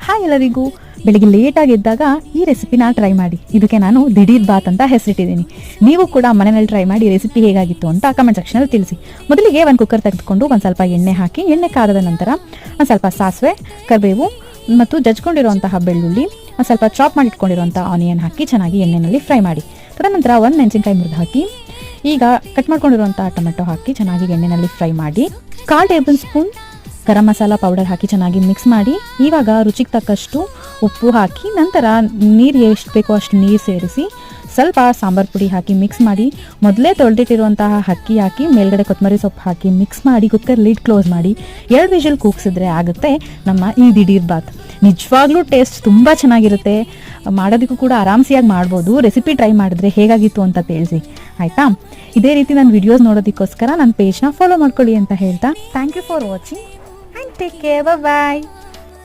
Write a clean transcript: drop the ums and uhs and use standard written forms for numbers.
Hi ಎಲ್ಲರಿಗೂ. ಬೆಳಿಗ್ಗೆ ಲೇಟಾಗಿ ಎದ್ದಾಗ ಈ ರೆಸಿಪಿನ ಟ್ರೈ ಮಾಡಿ. ಇದಕ್ಕೆ ನಾನು ದಿಢೀರ್ ಬಾತ್ ಅಂತ ಹೆಸರಿಟ್ಟಿದ್ದೀನಿ. ನೀವು ಕೂಡ ಮನೆಯಲ್ಲಿ ಟ್ರೈ ಮಾಡಿ ರೆಸಿಪಿ ಹೇಗಾಗಿತ್ತು ಅಂತ ಕಮೆಂಟ್ ಸೆಕ್ಷನಲ್ಲಿ ತಿಳಿಸಿ. ಮೊದಲಿಗೆ ಒಂದು ಕುಕ್ಕರ್ ತೆಗೆದುಕೊಂಡು ಒಂದು ಸ್ವಲ್ಪ ಎಣ್ಣೆ ಹಾಕಿ, ಎಣ್ಣೆ ಕಾದ ನಂತರ ಒಂದು ಸ್ವಲ್ಪ ಸಾಸಿವೆ, ಕರಿಬೇವು ಮತ್ತು ಜಜ್ಕೊಂಡಿರುವಂತಹ ಬೆಳ್ಳುಳ್ಳಿ, ಒಂದು ಸ್ವಲ್ಪ ಚಾಪ್ ಮಾಡಿ ಇಟ್ಕೊಂಡಿರುವಂಥ ಆನಿಯನ್ ಹಾಕಿ ಚೆನ್ನಾಗಿ ಎಣ್ಣೆಯಲ್ಲಿ ಫ್ರೈ ಮಾಡಿ. ತದನಂತರ ಒಂದು ಮೆಣಸಿನಕಾಯಿ ಮುರಿದು ಹಾಕಿ, ಈಗ ಕಟ್ ಮಾಡ್ಕೊಂಡಿರುವಂಥ ಟೊಮೆಟೊ ಹಾಕಿ ಚೆನ್ನಾಗಿ ಎಣ್ಣೆಯಲ್ಲಿ ಫ್ರೈ ಮಾಡಿ. 1/4 table spoon garam masala powder ಹಾಕಿ ಚೆನ್ನಾಗಿ ಮಿಕ್ಸ್ ಮಾಡಿ. ಇವಾಗ ರುಚಿಗೆ ತಕ್ಕಷ್ಟು ಉಪ್ಪು ಹಾಕಿ, ನಂತರ ನೀರು ಎಷ್ಟು ಬೇಕೋ ಅಷ್ಟು ನೀರು ಸೇರಿಸಿ ಸ್ವಲ್ಪ ಸಾಂಬಾರು ಪುಡಿ ಹಾಕಿ ಮಿಕ್ಸ್ ಮಾಡಿ. ಮೊದಲೇ ತೊಳೆದಿಟ್ಟಿರುವಂತಹ ಅಕ್ಕಿ ಹಾಕಿ ಮೇಲ್ಗಡೆ ಕೊತ್ತಂಬರಿ ಸೊಪ್ಪು ಹಾಕಿ ಮಿಕ್ಸ್ ಮಾಡಿ ಕುಕ್ಕರ್ ಲಿಡ್ ಕ್ಲೋಸ್ ಮಾಡಿ 2 ವಿಷಲ್ ಕೂಗಿಸಿದ್ರೆ ಆಗುತ್ತೆ ನಮ್ಮ ಈ ದಿಢೀರ್ ಬಾತ್. ನಿಜವಾಗ್ಲೂ ಟೇಸ್ಟ್ ತುಂಬ ಚೆನ್ನಾಗಿರುತ್ತೆ. ಮಾಡೋದಕ್ಕೂ ಕೂಡ ಆರಾಮ್ಸಿಯಾಗಿ ಮಾಡ್ಬೋದು. ರೆಸಿಪಿ ಟ್ರೈ ಮಾಡಿದ್ರೆ ಹೇಗಾಗಿತ್ತು ಅಂತ ತಿಳಿಸಿ ಆಯಿತಾ. ಇದೇ ರೀತಿ ನನ್ನ ವಿಡಿಯೋಸ್ ನೋಡೋದಕ್ಕೋಸ್ಕರ ನನ್ನ ಪೇಜ್ನ ಫಾಲೋ ಮಾಡ್ಕೊಳ್ಳಿ ಅಂತ ಹೇಳ್ತಾ thank you for watching and take care. Bye bye.